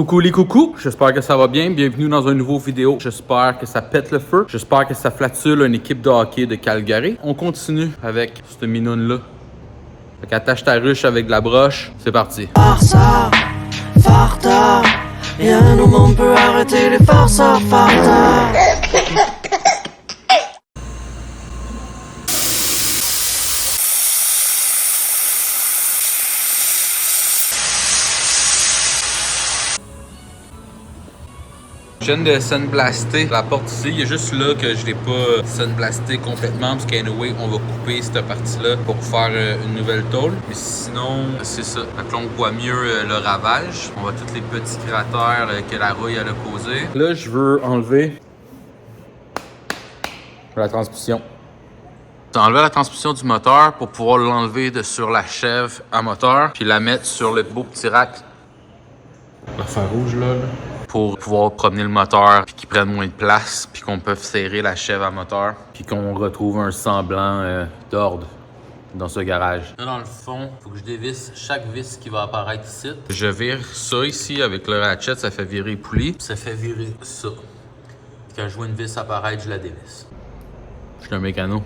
Coucou les coucous, j'espère que ça va bien. Bienvenue dans une nouvelle vidéo. J'espère que ça pète le feu. J'espère que ça flatule une équipe de hockey de Calgary. On continue avec cette minoune-là. Fait qu'attache ta ruche avec de la broche. C'est parti. Farceurs, farteurs, rien au monde peut arrêter les farceurs, farteurs. Je viens de sandblaster la porte ici. Il y a juste là que je l'ai pas sandblasté complètement parce qu'anyway, on va couper cette partie-là pour faire une nouvelle tôle. Mais sinon, c'est ça. Fait que là, on voit mieux le ravage. On voit tous les petits cratères que la rouille a causé. Là, je veux enlever la transmission. J'ai enlevé la transmission du moteur pour pouvoir l'enlever de sur la chèvre à moteur puis la mettre sur le beau petit rack. L'affaire rouge là. Pour pouvoir promener le moteur puis qu'il prenne moins de place puis qu'on peut serrer la chèvre à moteur puis qu'on retrouve un semblant d'ordre dans ce garage. Là, dans le fond, il faut que je dévisse chaque vis qui va apparaître ici. Je vire ça ici avec le ratchet, ça fait virer les poulies. Ça fait virer ça. Quand je vois une vis apparaître, je la dévisse. Je suis un mécano.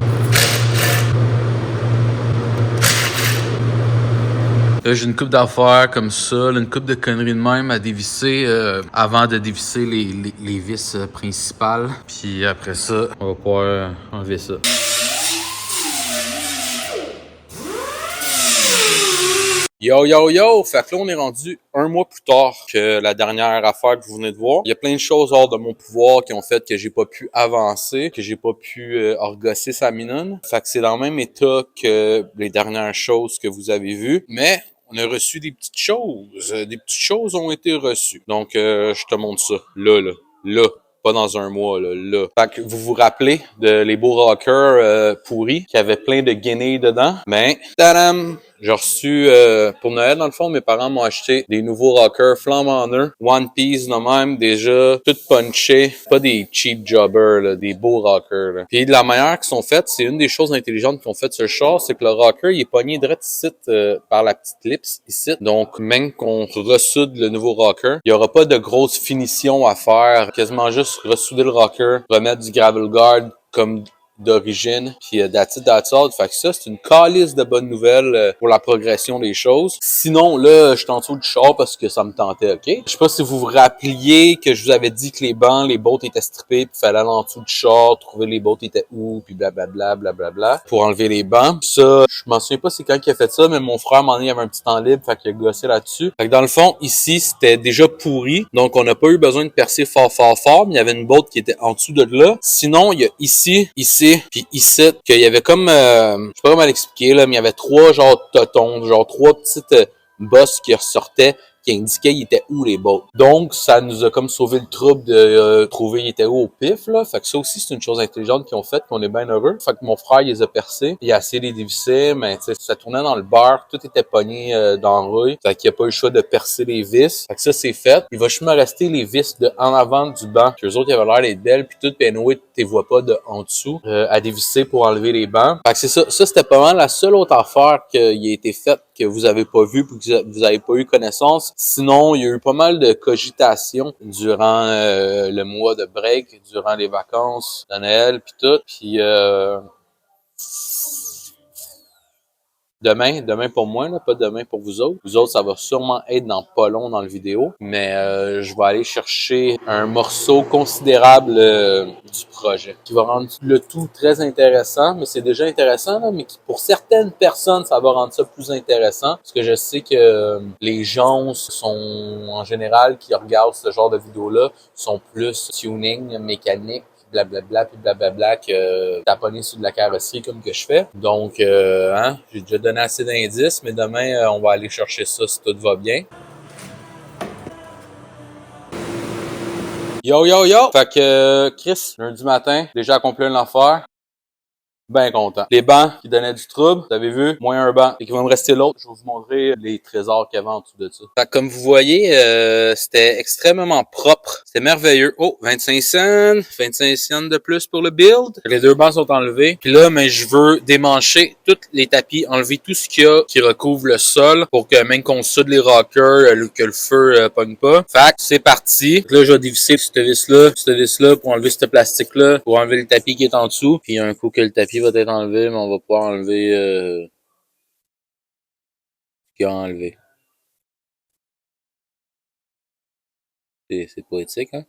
Là, j'ai une coupe d'affaires comme ça, là, une coupe de conneries de même à dévisser avant de dévisser les vis principales. Puis après ça, on va pouvoir enlever ça. Yo, yo, yo! Fait que là, on est rendu un mois plus tard que la dernière affaire que vous venez de voir. Il y a plein de choses hors de mon pouvoir qui ont fait que j'ai pas pu avancer, que j'ai pas pu orgosser sa minone. Fait que c'est dans le même état que les dernières choses que vous avez vues. Mais on a reçu des petites choses. Des petites choses ont été reçues. Donc, je te montre ça. Là. Pas dans un mois, là. Fait que vous vous rappelez de les beaux rockers pourris qui avaient plein de guenilles dedans? Ben, tadam! J'ai reçu, pour Noël, dans le fond, mes parents m'ont acheté des nouveaux rockers flambant neufs, One Piece de même, déjà, tout punché. Pas des cheap jobbers, là, des beaux rockers, là. Puis de la manière qu'ils sont faites, c'est une des choses intelligentes qu'ils ont fait sur le char, c'est que le rocker, il est pogné direct ici, par la petite ellipse, ici. Donc, même qu'on ressoude le nouveau rocker, il y aura pas de grosse finition à faire. Quasiment juste ressouder le rocker, remettre du gravel guard comme d'origine, puis that's it. Fait que ça, c'est une calice de bonnes nouvelles pour la progression des choses. Sinon, là, je suis en dessous du char parce que ça me tentait, OK? Je sais pas si vous vous rappeliez que je vous avais dit que les bancs, les bottes étaient strippées, puis fallait aller en dessous du char, trouver les bottes étaient où, puis blablabla, pour enlever les bancs. Ça, je m'en souviens pas c'est quand qui a fait ça, mais mon frère, m'en il avait un petit temps libre, fait qu'il a gossé là-dessus. Fait que dans le fond, ici, c'était déjà pourri, donc on n'a pas eu besoin de percer fort, mais il y avait une botte qui était en dessous de là. Sinon, il y a ici, puis ici, qu'il y avait comme, je sais pas comment l'expliquer, là, mais il y avait trois genre totons, genre trois petites bosses qui ressortaient, qui indiquaient il était où les bottes. Donc, ça nous a comme sauvé le trouble de trouver il était où au pif, là. Fait que ça aussi, c'est une chose intelligente qu'ils ont faite, qu'on est bien heureux. Fait que mon frère, il les a percés. Il a essayé de les dévisser, mais tu sais, ça tournait dans le beurre. Tout était pogné dans le rouille. Fait qu'il n'y a pas eu le choix de percer les vis. Fait que ça, c'est fait. Il va juste me rester les vis de en avant du banc. Puis eux autres, ils avaient l'air d'être belles. Puis tout, anyway, tu les vois pas de en dessous à dévisser pour enlever les bancs. Fait que c'est ça. Ça, c'était pas mal la seule autre affaire qui a été faite que vous avez pas vu puis que vous avez pas eu connaissance. Sinon, il y a eu pas mal de cogitations durant le mois de break, durant les vacances de Noël puis tout. Puis demain pour moi, là, pas demain pour vous autres. Vous autres, ça va sûrement être dans pas long dans la vidéo, mais je vais aller chercher un morceau considérable du projet qui va rendre le tout très intéressant, mais c'est déjà intéressant, là, mais pour certaines personnes, ça va rendre ça plus intéressant, parce que je sais que les gens sont, en général, qui regardent ce genre de vidéo-là, sont plus tuning, mécanique, blablabla, puis blablabla, que taponner sur de la carrosserie comme que je fais. Donc, j'ai déjà donné assez d'indices, mais demain, on va aller chercher ça si tout va bien. Yo, yo, yo! Fait que, Chris, lundi matin, déjà accompli une affaire. Ben content. Les bancs qui donnaient du trouble, vous avez vu, moins un banc. Et qu'il va me rester l'autre. Je vais vous montrer les trésors qu'il y avait en dessous de ça. Fait que comme vous voyez, c'était extrêmement propre. C'était merveilleux. Oh, 25 cents. 25 cents de plus pour le build. Les deux bancs sont enlevés. Puis là, mais je veux démancher tous les tapis, enlever tout ce qu'il y a qui recouvre le sol pour que même qu'on soude les rockers, que le feu pogne pas. Fait que c'est parti. Donc là, je vais dévisser cette vis-là pour enlever ce plastique-là, pour enlever le tapis qui est en dessous. Puis un coup que le tapis va être enlevé, mais on va pouvoir enlever ce qu'il y a à enlever. C'est poétique, hein?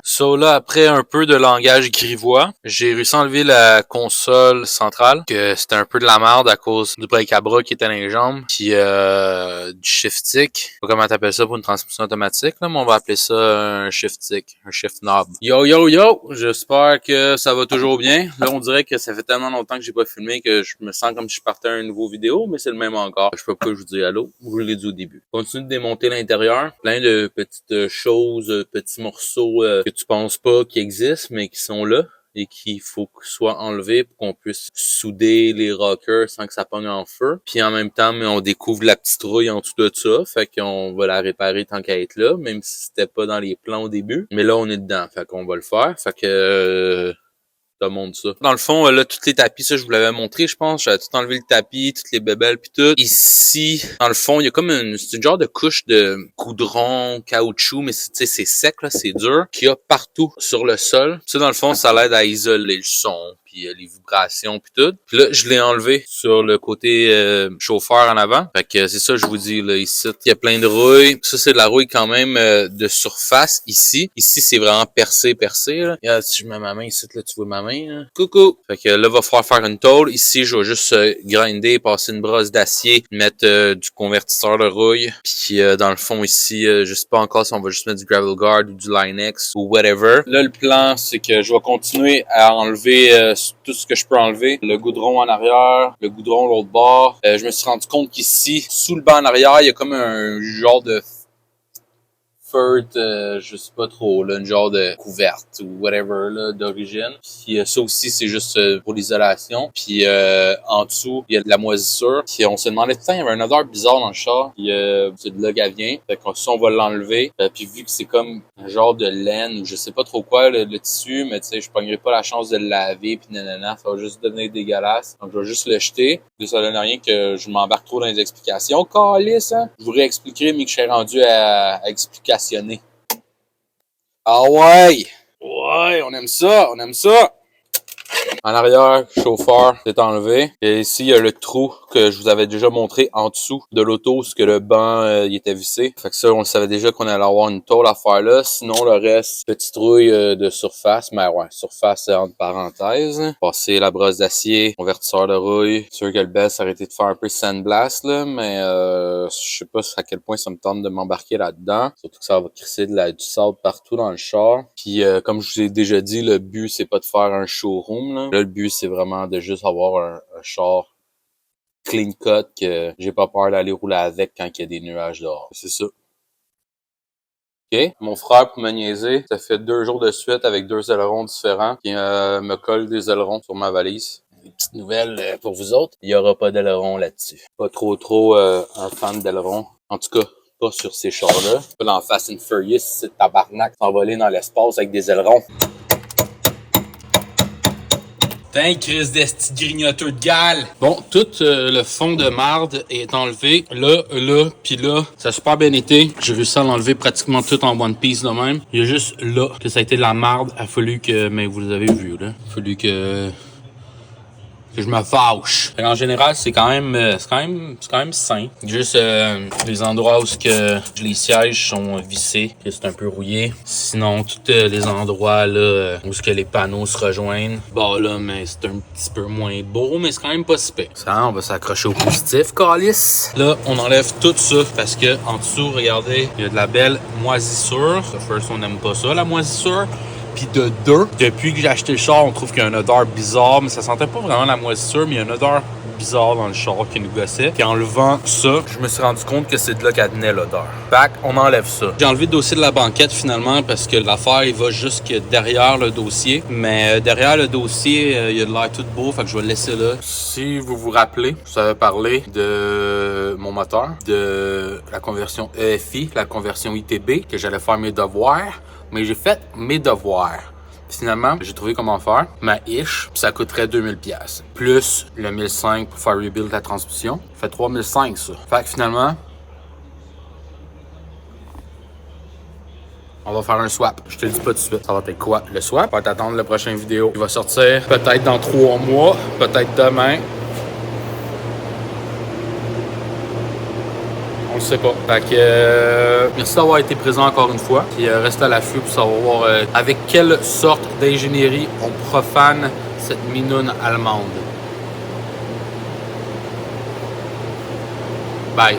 So là, après un peu de langage grivois, j'ai réussi à enlever la console centrale, que c'était un peu de la merde à cause du break à bras qui était dans les jambes, puis du shift stick. Je sais pas comment t'appelles ça pour une transmission automatique, là, mais on va appeler ça un shift stick, un shift knob. Yo, yo, yo! J'espère que ça va toujours bien. Là, on dirait que ça fait tellement longtemps que j'ai pas filmé que je me sens comme si je partais à une nouvelle vidéo, mais c'est le même encore. Je sais pas pourquoi je vous dis allô, ou je l'ai dit au début. Continue de démonter l'intérieur. Plein de petites choses, petits morceaux que tu penses pas qu'ils existent, mais qui sont là et qu'il faut qu'ils soient enlevés pour qu'on puisse souder les rockers sans que ça pogne en feu. Puis en même temps, mais on découvre la petite rouille en dessous de ça, fait qu'on va la réparer tant qu'à être là, même si c'était pas dans les plans au début. Mais là, on est dedans, fait qu'on va le faire. Fait que ça montre ça. Dans le fond, là, tous les tapis, ça, je vous l'avais montré, je pense. J'avais tout enlevé le tapis, toutes les bébelles puis tout. Ici, dans le fond, il y a comme c'est une genre de couche de goudron, caoutchouc, mais c'est sec, là, c'est dur, qu'il y a partout sur le sol. Ça, dans le fond, ça l'aide à isoler le son, puis les vibrations puis tout. Puis là, je l'ai enlevé sur le côté chauffeur en avant. Fait que c'est ça, je vous dis, là, ici, il y a plein de rouille. Ça, c'est de la rouille quand même de surface, ici. Ici, c'est vraiment percé, là. Regarde, si je mets ma main ici, là, tu vois ma main, là. Coucou! Fait que là, va falloir faire une tôle. Ici, je vais juste grinder, passer une brosse d'acier, mettre du convertisseur de rouille. Puis dans le fond, ici, je sais pas encore si on va juste mettre du Gravel Guard ou du Linex ou whatever. Là, le plan, c'est que je vais continuer à enlever tout ce que je peux enlever. Le goudron en arrière, le goudron l'autre bord. Je me suis rendu compte qu'ici, sous le banc en arrière, il y a comme un genre de je sais pas trop, là, une genre de couverte ou whatever là d'origine. Puis ça aussi, c'est juste pour l'isolation. Puis en dessous, il y a de la moisissure. Puis on se demandait, putain, il y avait une odeur bizarre dans le char. Puis c'est de là qu'elle vient. Fait que ça, on va l'enlever. Puis vu que c'est comme un genre de laine ou je sais pas trop quoi, le tissu, mais tu sais, je prendrai pas la chance de le laver puis nanana, ça va juste devenir dégueulasse. Donc je vais juste le jeter. Puis ça donne rien que je m'embarque trop dans les explications. Calisse, hein? Je vous réexpliquerai, mais que je suis rendu à explication. Ah ouais! Ouais, on aime ça, on aime ça! En arrière, chauffeur, c'est enlevé. Et ici, il y a le trou que je vous avais déjà montré en dessous de l'auto, ce que le banc il était vissé. Fait que ça, on le savait déjà qu'on allait avoir une tôle à faire là. Sinon, le reste, petite rouille de surface. Mais ouais, surface entre parenthèses. Passer la brosse d'acier, convertisseur de rouille. C'est sûr que le best, ça aurait été de faire un peu sandblast, là. Mais je sais pas à quel point ça me tente de m'embarquer là-dedans. Surtout que ça va crisser du sable partout dans le char. Puis comme je vous ai déjà dit, le but, c'est pas de faire un showroom, là. Là, le but, c'est vraiment de juste avoir un char clean cut que j'ai pas peur d'aller rouler avec quand il y a des nuages dehors. C'est ça. OK. Mon frère, pour me niaiser, ça fait 2 jours de suite avec 2 ailerons différents qui me colle des ailerons sur ma valise. Une petite nouvelle pour vous autres, il y aura pas d'ailerons là-dessus. Pas trop un fan d'ailerons. En tout cas, pas sur ces chars-là. Pas dans Fast and Furious, c'est tabarnak s'envoler dans l'espace avec des ailerons. Putain, Chris d'esti grignoteur de gale! Bon, tout le fond de marde est enlevé. Là, puis là, ça a super bien été. J'ai réussi à l'enlever pratiquement tout en one piece de même. Il y a juste là que ça a été de la marde. Il a fallu que, mais vous les avez vu là, il a fallu que je me fâche. En général, c'est quand même sain. Juste les endroits où les sièges sont vissés, que c'est un peu rouillé. Sinon, tous les endroits là où les panneaux se rejoignent, bon là, mais c'est un petit peu moins beau, mais c'est quand même pas si pire. Ça, on va s'accrocher au positif, calice. Là, on enlève tout ça parce que en dessous, regardez, il y a de la belle moisissure. First, on n'aime pas ça, la moisissure. Puis de 2, depuis que j'ai acheté le char, on trouve qu'il y a une odeur bizarre, mais ça sentait pas vraiment la moisissure, mais il y a une odeur bizarre dans le char qui nous gossait. Puis en levant ça, je me suis rendu compte que c'est de là qu'elle venait l'odeur. Fait qu'on enlève ça. J'ai enlevé le dossier de la banquette finalement parce que l'affaire, il va jusque derrière le dossier. Mais derrière le dossier, il y a de l'air tout beau, fait que je vais le laisser là. Si vous vous rappelez, je vous avais parlé de mon moteur, de la conversion EFI, la conversion ITB, que j'allais faire mes devoirs. Mais j'ai fait mes devoirs. Finalement, j'ai trouvé comment faire ma ish, puis ça coûterait 2000$. Plus le 1500 pour faire rebuild la transmission. Ça fait 3500 ça. Fait que finalement, on va faire un swap. Je te le dis pas tout de suite. Ça va être quoi le swap? On va t'attendre la prochaine vidéo. Il va sortir peut-être dans 3 mois, peut-être demain. On le sait pas. Fait que merci d'avoir été présent encore une fois. Puis restez à l'affût pour savoir avec quelle sorte d'ingénierie on profane cette minoune allemande.